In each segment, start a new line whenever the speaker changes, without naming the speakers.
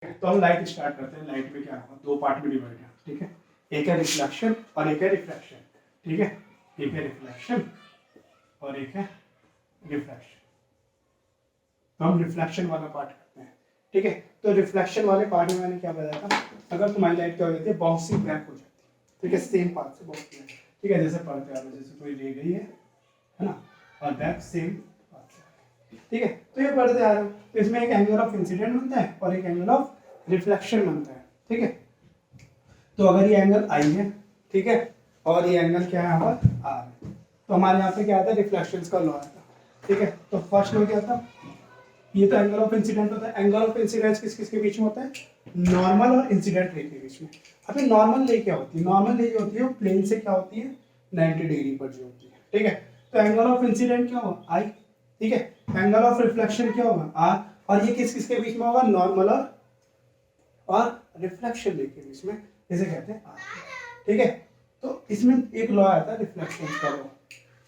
तो हम light start करते हैं। लाइट में क्या होगा, दो पार्ट में डिवाइड है, ठीक है। एक है रिफ्लेक्शन और एक है रिफ्रैक्शन, ठीक है। एक है रिफ्लेक्शन और एक है रिफ्रैक्शन। तो हम रिफ्लेक्शन वाला पार्ट करते हैं, ठीक है। तो रिफ्लेक्शन वाले पार्ट में मैंने क्या बताया था, अगर तुम्हारी लाइट क्या हो जाती है, बाउंसिंग बैक हो जाती है, ठीक है, सेम पाथ से बाउंस बैक, ठीक है। जैसे पढ़ते हैं, जैसे कोई ले गई है ना, और बैक सेम पाथ से, ठीक है। तो ये पढ़ते आ रहे हो, तो इसमें एक एंगल ऑफ इंसिडेंट बनता है और एक एंगल ऑफ रिफ्लेक्शन बनता है, ठीक है। तो अगर ये एंगल आई है, ठीक है, और ये एंगल क्या है यहाँ पर आर है, तो हमारे यहाँ पे क्या आता है, रिफ्लेक्शन का लॉ आता है, ठीक है। तो फर्स्ट में क्या था, ये तो एंगल ऑफ इंसिडेंट होता है। एंगल ऑफ इंसिडेंस किस किस के बीच में होता है, नॉर्मल और इंसिडेंट रे के बीच में। अभी नॉर्मल रे क्या होती है, नॉर्मल रे जो होती है वो प्लेन से क्या होती है, 90 डिग्री पर जो होती है, ठीक है। तो एंगल ऑफ इंसिडेंट क्या होगा, आई, ठीक है। एंगल ऑफ रिफ्लेक्शन क्या होगा, आर, और ये किस किस के बीच में होगा, नॉर्मल और रिफ्लेक्शन रे के बीच में, इसे कहते हैं आर, ठीक है। तो इसमें एक लॉ आता है रिफ्लेक्शन का लॉ,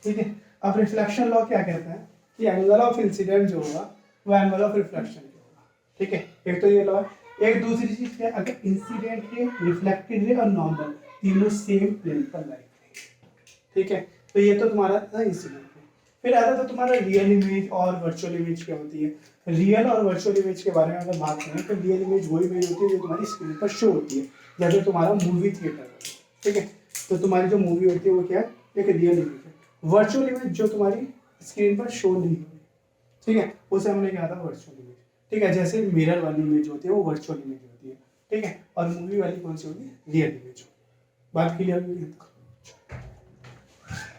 ठीक है। अब रिफ्लेक्शन लॉ क्या कहता है कि एंगल ऑफ इंसिडेंट जो होगा वो एंगल ऑफ रिफ्लेक्शन जो होगा, ठीक है। एक तो ये लॉ है। एक दूसरी चीज क्या है, अगर इंसिडेंट रे, रिफ्लेक्टेड रे और नॉर्मल तीनों सेम प्लेन पर लाइट है, ठीक है। तो ये तो तुम्हारा था इंसिडेंट रे। फिर आता था तुम्हारा रियल इमेज और वर्चुअल इमेज क्या होती है। रियल और वर्चुअल इमेज के बारे में अगर बात करें तो रियल इमेज वही इमेज होती है जो तुम्हारी स्क्रीन पर शो होती है, जैसे तुम्हारा मूवी थिएटर, ठीक है। तो तुम्हारी जो मूवी होती है वो क्या है, एक रियल इमेज है। वर्चुअल इमेज जो तुम्हारी स्क्रीन पर शो नहीं हो रही, ठीक है, उसे हमने कहा था वर्चुअल इमेज, ठीक है। जैसे मिरर वाली इमेज होती है वो वर्चुअल इमेज होती है, ठीक है। और मूवी वाली कौन सी होगी, रियल इमेज। बात क्लियर हुई।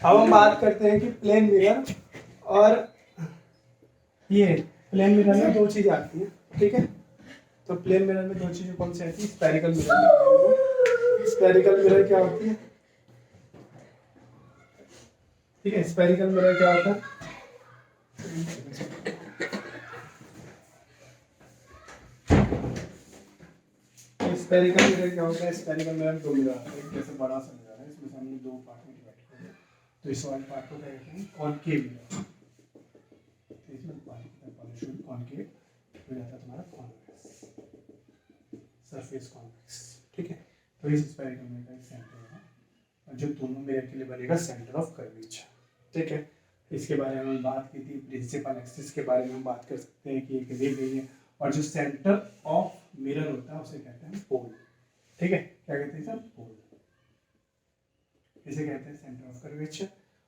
अब हम बात करते हैं कि प्लेन मिरर और ये प्लेन मिरर में दो चीजें आती हैं, ठीक है। तो प्लेन मिरर में दो चीजें कौन सी आती है, स्फेरिकल मिरर। स्फेरिकल मिरर क्या होती है, ठीक है। स्फेरिकल मिरर क्या होता है, स्फेरिकल मिरर क्या होता है, स्फेरिकल मिरर दो मिरर आता है, एक जैसे बड़ा सा मिरर है, इसमें से हमने दो पार्ट में डिवाइड कर दिया। तो इस वाले पार्ट को क्या कहते हैं, कॉनकेव मिरर। तो इसमें पॉलिश कॉनकेव हो जाता है तुम्हारा कॉन्वेक्स, सरफेस कॉन्वेक्स, ठीक है। तो इस स्फेरिकल मिरर का सेंटर है और जो दोनों मिरर के लिए बनेगा सेंटर ऑफ कर्वेचर, ठीक है। इसके बारे में हम बात की थी, प्रिंसिपल एक्सिस के बारे में हम बात कर सकते हैं कि एक रे गई है और जो सेंटर ऑफ मिरर होता है उसे कहते हैं पोल, ठीक है। क्या कहते हैं सर, पोल, इसे कहते हैं सेंटर ऑफ कर्वेचर।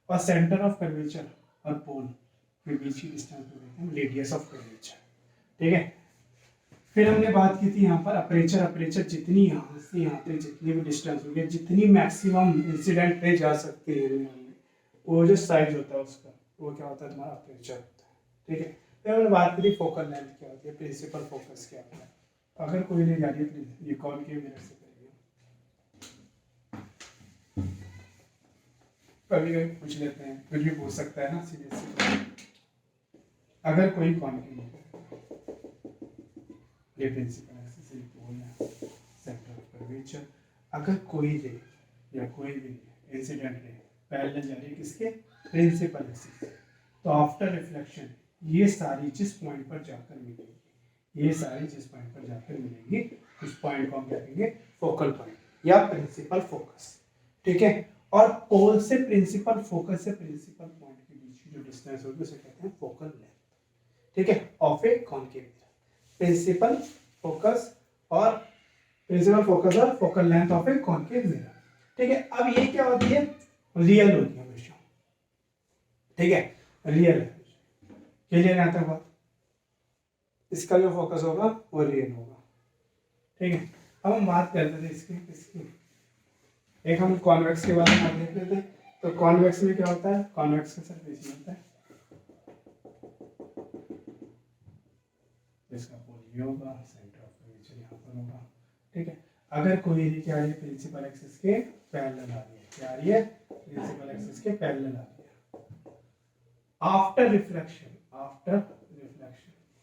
और सेंटर ऑफ कर्वेचर और पोल के बीच की डिस्टेंस को कहते हैं रेडियस ऑफ कर्वेचर, ठीक है। फिर हमने बात की थी यहाँ पर अपर्चर। अपर्चर जितनी यहाँ से यहाँ पे जितनी भी डिस्टेंस होगी, जितनी मैक्सिमम इंसिडेंट पे जा सकती है वो जो साइज होता है उसका, वो क्या होता है, तुम्हारा अपर्चर होता है, ठीक है। फिर हमने बात करी फोकल लेंथ क्या होती है, प्रिंसिपल फोकस क्या होता है। अगर कोई ले जा रही है, ये कौन के मिरर से करेंगे, कभी कभी पूछ लेते हैं, कुछ भी पूछ सकता है ना सीधे सीधे। अगर कोई कौन के मिरर, ये प्रिंसिपल एक्सिस है, पोल है, सेंटर ऑफ कर्वेचर। अगर कोई रे या कोई भी इंसिडेंट रे पैरेलल जा रही है किसके, प्रिंसिपल एक्सिस, तो आफ्टर रिफ्लेक्शन ये सारी जिस पॉइंट पर जाकर मिलेगी, ये सारी जिस पॉइंट पर जाकर मिलेगी उस पॉइंट को हम कहेंगे फोकल पॉइंट या प्रिंसिपल फोकस, ठीक है। और पोल से प्रिंसिपल फोकस से प्रिंसिपल पॉइंट के बीच की जो डिस्टेंस होगी उसे कहते हैं फोकल लेंथ, ठीक है, of a concave mirror. Principal focus और focal length of a concave mirror, ठीक है। अब ये क्या होती है, रियल होती है हमेशा, ठीक है, रियल है। क्लियर यहाँ तक बात, इसका जो फोकस होगा वो रियल होगा, ठीक है। अब हम बात करते थे इसकी एक हम कॉन्वेक्स के बारे में देख लेते हैं। तो कॉन्वेक्स में क्या होता है, कॉन्वेक्स का सरफेस होता है, इसका पोल ये होगा, सेंटर ऑफ कर्वेचर यहाँ पर होगा, ठीक है। अगर कोई क्या है प्रिंसिपल एक्सिस के पैरेलल आ रही है, क्या आ रही है, प्रिंसिपल एक्सिस के पैरेलल आ रही है, आफ्टर रिफ्लेक्शन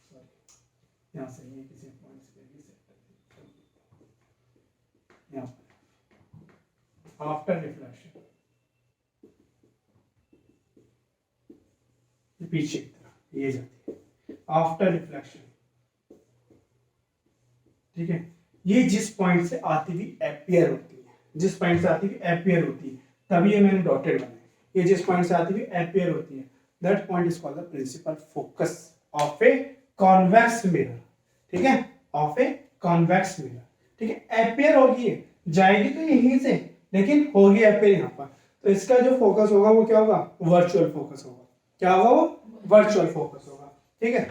सॉरी, यहाँ से ये किसी पॉइंट से भी सेट यहाँ आफ्टर रिफ्लेक्शन, पीछे की तरह ये जाती है, आफ्टर रिफ्लेक्शन ठीक है, ये जिस पॉइंट से आती हुई अपीयर होती है, जिस पॉइंट से आती हुई अपीयर होती है, तभी ये मैंने डॉटेड बनाया, ये जिस पॉइंट से आती हुई अपीयर होती है, that point is called the principal focus of a convex mirror. ठीक है, ऑफ ए कॉन्वेक्स मिरर। ठीक है, अपीयर होगी है, जाएगी तो यहीं से, लेकिन होगी अपीयर यहाँ पर, तो इसका जो फोकस होगा वो क्या होगा, वर्चुअल फोकस होगा। क्या होगा वो, वर्चुअल फोकस होगा। ठीक है,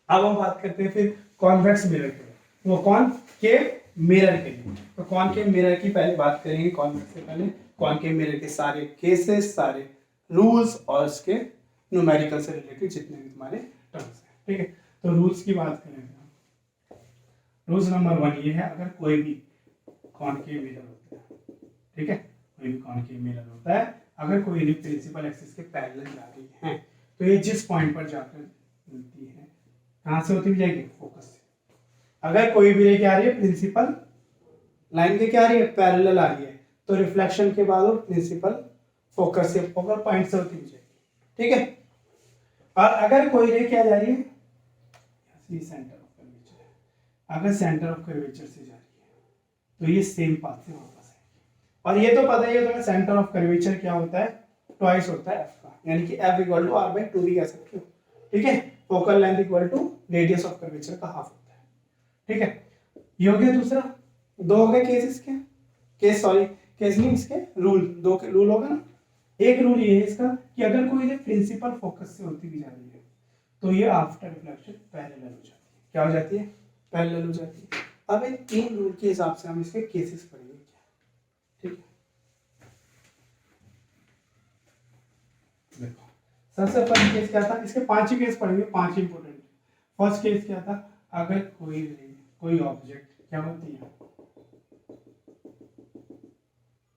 अब हम बात करते हैं फिर कॉन्वेक्स मिरर के, वो कौन के मिरर के लिए। तो कौन के मिरर की पहले बात करेंगे, कॉन्वेक्स से पहले कौन के मिरर के सारे केसेस, सारे रूल्स और उसके न्यूमेरिकल से रिलेटेड जितने भी तुम्हारे टर्म्स हैं। ठीक है, तो रूल्स की बात करेंगे। रूल्स नंबर 1 ये है, अगर कोई भी कॉनकेव मिरर होता है, ठीक है, कोई भी कॉनकेव मिरर होता है, अगर कोई रे प्रिंसिपल एक्सिस के पैरेलल जा रही है, तो ये जिस पॉइंट पर जाकर मिलती है, कहां से होती हुई जाएगी, फोकस से। अगर कोई भी रे क्या आ रही है, प्रिंसिपल लाइन के क्या आ रही है, पैरेलल आ रही है, तो रिफ्लेक्शन के बाद वो प्रिंसिपल फोकस से, फोकल पॉइंट से होती हुई जाएगी। ठीक है, और अगर कोई रे क्या जा रही है, सेंटर ऑफ कर्वेचर, अगर सेंटर ऑफ कर्वेचर से जा रही है तो ये सेम पाथ से वापस आएगी। और ये तो पता ही है तुम्हें, सेंटर ऑफ कर्वेचर क्या होता है, ट्वाइस होता है एफ का, यानी कि F equal to R by 2 भी कह सकते हो। ठीक है, focal length equal to radius of curvature का हाफ होता है। ठीक है, ये हो गया दूसरा। दो हो गए केस इसके, केस सॉरी केस नहीं, इसके रूल, दो के रूल होगा ना। एक रूल ये है इसका कि अगर कोई प्रिंसिपल फोकस से होती भी जा रही है, तो ये आफ्टर रिफ्लेक्शन पैरेलल हो जाती है। क्या हो जाती है, पैरेलल हो जाती है। अब इन तीन रूल के हिसाब से हम इसके केसेस पढ़ेंगे क्या। ठीक है, देखो सबसे पहला केस क्या था, इसके 5 ही केस पढ़ेंगे, 5 इंपोर्टेंट। फर्स्ट केस क्या था, अगर कोई ऑब्जेक्ट क्या होती है,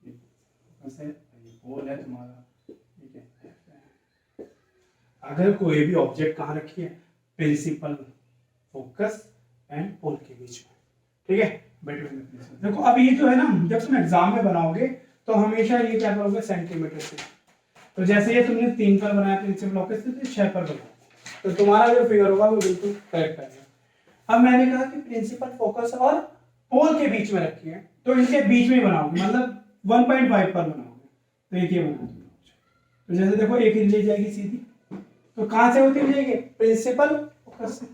ये पोल है तुम्हारा, ठीक है, अगर कोई भी ऑब्जेक्ट कहाँ रखी है, प्रिंसिपल फोकस एंड पोल के बीच में। ठीक है, बिटवीन द प्लेसेस। देखो अब ये जो है ना, जब तुम एग्जाम में बनाओगे तो हमेशा ये क्या करोगे, सेंटीमीटर से। तो जैसे ये तुमने 3 पर बनाया प्रिंसिपल फोकस से, तो 6 पर बनाया, तो तुम्हारा जो फिगर होगा वो बिल्कुल करेक्ट आएगा। अब मैंने कहा कि प्रिंसिपल फोकस और पोल के बीच में रखी है, तो इनके बीच में ही बनाओगे, मतलब 1.5 पर बनाओगे, तो एक ये बना दूंगा। तो जैसे देखो एक ही ले जाएगी सीधी, तो कहां से होती जाएगी, प्रिंसिपल फोकस से।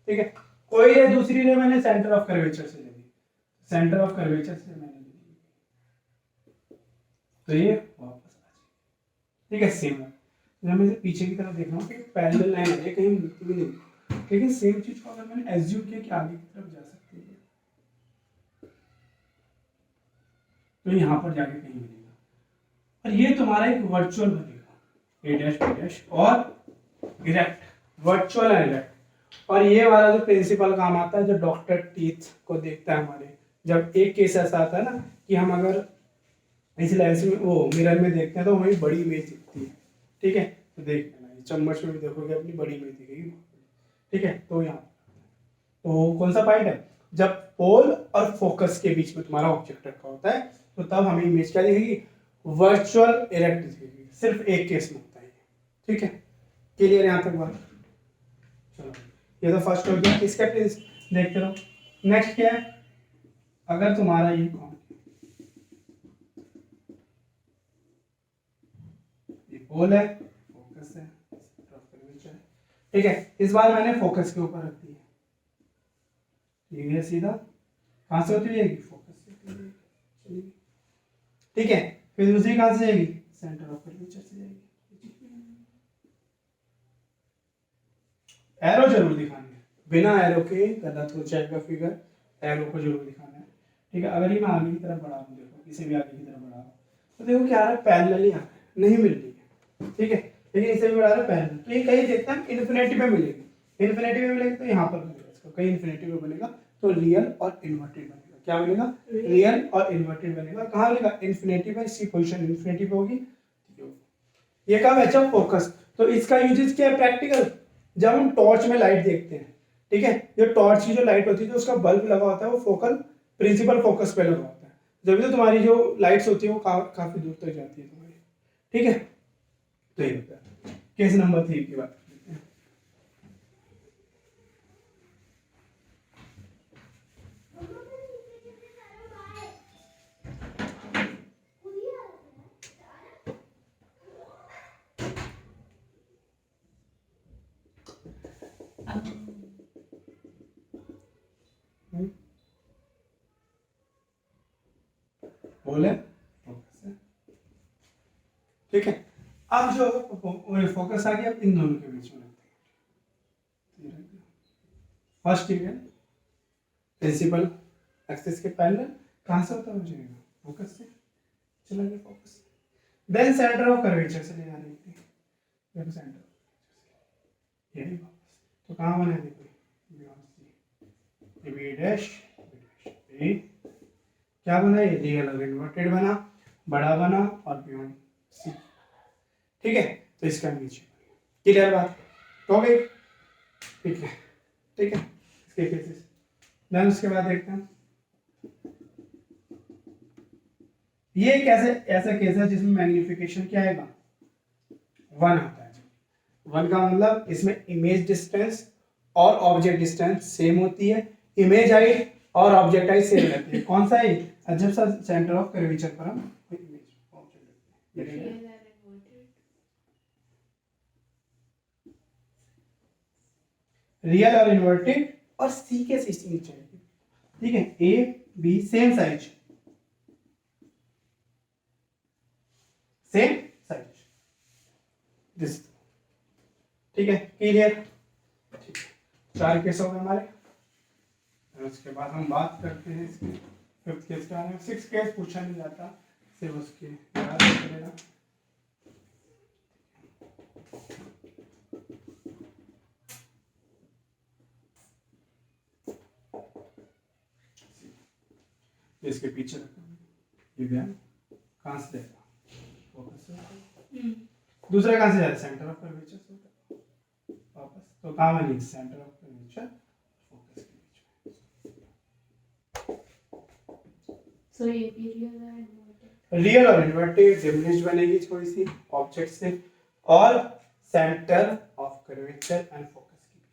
ठीक है, कोई रे दूसरी रे मैंने सेंटर ऑफ कर्वेचर से ले ली, सेंटर ऑफ कर्वेचर से मैंने ले ली, तो ये वापस आ जाएगी। ठीक है, सेम है। जब मैं पीछे की तरफ देख रहा हूँ कि पैरेलल लाइन है, कहीं मिलती भी नहीं, लेकिन सेम चीज को अगर मैंने एज्यूम किया कि आगे की तरफ जा सकती है, तो यहाँ पर जाके कहीं मिलेगा, और ये तुम्हारा एक वर्चुअल बनेगा, ए डैश बी डैश और इरेक्ट, वर्चुअल एंड इरेक्ट। और ये वाला जो प्रिंसिपल काम आता है, जो डॉक्टर टीथ को देखता है हमारे, जब एक केस ऐसा आता है ना कि हम अगर इस लेंस में वो मिरर में देखते हैं तो हमें बड़ी इमेज दिखती है। ठीक है, तो देख लेना, चम्मच में भी देखोगे अपनी बड़ी इमेज दिखेगी। ठीक है, तो यहाँ तो कौन सा पॉइंट है, जब पोल और फोकस के बीच में तुम्हारा ऑब्जेक्ट रखा होता है, तो तब हमें इमेज क्या दिखेगी, वर्चुअल इरेक्ट दिखेगी। सिर्फ एक केस में होता है। ठीक है, क्लियर यहाँ तक बात। चलो ये तो फर्स्ट हो गया, इसका प्लीज देखते रहो। नेक्स्ट क्या है, अगर तुम्हारा ये कौन, ये पोल है, फोकस है, ठीक है, इस बार मैंने फोकस के ऊपर रख दिया, ठीक है, सीधा कहां से होती जाएगी, फोकस से। ठीक है, फिर दूसरी कहां से जाएगी, सेंटर ऑफ कर्वेचर से जाएगी। एरो जरूर दिखानी है, बिना एरो के गलत हो जाएगा फिगर, एरो को जरूर दिखाना है। ठीक है, अगर ये मैं आगे की तरफ बढ़ा दूं, देखो इसे भी आगे की तरफ बढ़ा, तो देखो क्या आ रहा है, पैरेलल ही आ रहा है, नहीं मिल रही है। ठीक है, लेकिन इसे भी बढ़ा रहा है पैरेलल, तो ये कहीं देखते हैं इन्फिनिटी पे मिलेगी, इन्फिनिटी पे मिलेगी तो यहाँ पर मिलेगा, इसको कहीं इन्फिनिटी पे बनेगा, तो रियल और इन्वर्टेड बनेगा। क्या बनेगा, रियल और इन्वर्टेड बनेगा। कहाँ बनेगा, इन्फिनिटी पे, इसकी पोजीशन इन्फिनिटी पे होगी। ये कब है, जब फोकस। तो इसका यूजेस क्या है, प्रैक्टिकल, जब हम टॉर्च में लाइट देखते हैं। ठीक है, जो टॉर्च की जो लाइट होती है, जो उसका बल्ब लगा होता है, वो फोकल प्रिंसिपल फोकस पे लगा होता है, जब तो तुम्हारी जो लाइट्स होती है वो काफी दूर तक जाती है तुम्हारी। ठीक है, तो ये होता है। केस नंबर 3 की बात करते हैं। ठीक है, अब जो फोकस आ गया, अब इन दोनों के बीच में रखते हैं। फर्स्ट रीजन प्रिंसिपल एक्सिस के पैरेलल कहां से होता है जाएगा, फोकस से चला गया focus, then centre of curvature से ले जाने के लिए, देखो सेंटर यही वापस, तो कहां बना देखो बी डैश ए, क्या बना, ये रियल और इन्वर्टेड बना, बड़ा बना और बियॉन्ड सी, ठीक है, तो इसका नीचे क्लियर बात हो गई, ठीक है, ठीक है, इसके केसेस। देन उसके बाद देखते हैं, ये एक ऐसा केस है जिसमें मैग्निफिकेशन क्या आएगा, 1 आता है। 1 का मतलब इसमें इमेज डिस्टेंस और ऑब्जेक्ट डिस्टेंस सेम होती है, इमेज हाइट और ऑब्जेक्ट हाइट सेम रहती है। कौन सा है, जब सा सेंटर ऑफ कर्वेचर पर हम इमेज ऑब्जेक्ट रियल और इन्वर्टेड और सी के सिस्टम चाहिए, ठीक है, A B same size, same size this, ठीक है, क्लियर, ठीक है, 4 केस हो गए हमारे। उसके बाद हम बात करते हैं इसके 5th केस के बारे में। 6th केस पूछा नहीं जाता, सिर्फ उसके याद रखना। इसके पीछे ये ध्यान कहां से जाएगा, फोकस से, दूसरा कहां से जाएगा, सेंटर ऑफ कर्वेचर से वापस, तो कहां बनी, सेंटर ऑफ कर्वेचर फोकस के बीच में।
सो ये
रियल और इन्वर्टेड डिमिनिश बनेगी थोड़ी सी ऑब्जेक्ट से, और centre of curvature and focus के बीच।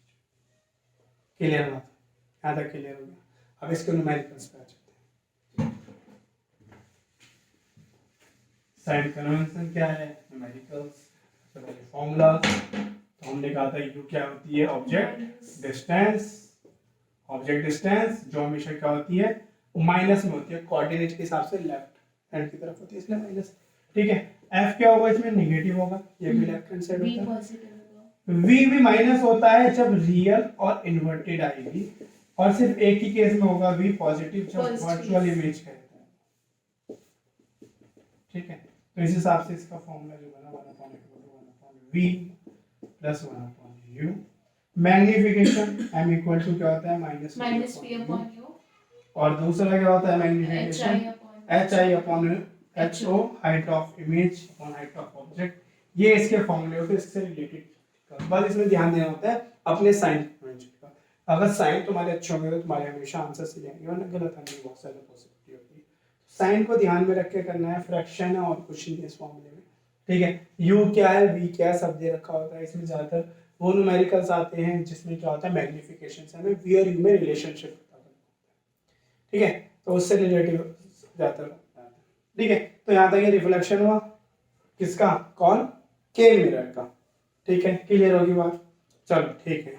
क्लियर बात, यहां तक क्लियर हो गया। अब इसके न्यूमेरिकल्स पे आ जाते हैं। साइन कन्वेंशन क्या है, न्यूमेरिकल्स, फॉर्मूला, तो हमने कहा था यू क्या होती है, ऑब्जेक्ट डिस्टेंस, ऑब्जेक्ट डिस्टेंस जो हमेशा क्या होती है, माइनस में होती है, कोऑर्डिनेट के हिसाब से लेफ्ट हैंड की तरफ होती है, इसलिए माइनस, ठीक है। एफ क्या होगा, इसमें नेगेटिव होगा, ये भी लेफ्ट हैंड साइड होता है। वी भी माइनस होता है जब रियल और इन्वर्टेड आएगी, और सिर्फ एक ही केस में होगा वी पॉजिटिव जब वर्चुअल इमेज का रहता है, ठीक है। तो इस हिसाब से इसका फॉर्मूला जो बना 1/v plus 1/u, magnification m equal to क्या होता है, -p/u, और दूसरा क्या होता है magnification, hi/ho, height of image upon height of object. ये इसके फॉर्मूले होते हैं, इससे रिलेटेड बस इसमें ध्यान देना होता है अपने साइन का। अगर साइन तुम्हारे अच्छे होंगे तो तुम्हारे हमेशा आंसर सही आएंगे, वरना गलत आने की बहुत सारी पॉसिबिलिटी होती है। साइन को ध्यान में रख के करना है, फ्रैक्शन है और कुछ नहीं है इस फॉर्मूले में, ठीक है। u क्या है, v क्या है, सब दे रखा होता है। इसमें ज्यादातर वो न्यूमेरिकल्स आते हैं जिसमें क्या होता है मैग्निफिकेशन से हमें v और u में रिलेशनशिप पता करना होता है, ठीक है, तो उससे रिलेटिव ज्यादातर, ठीक है। तो यहाँ तक ये रिफ्लेक्शन हुआ किसका, कौन, के मिरर का, ठीक है, क्लियर होगी बात, चलो ठीक है।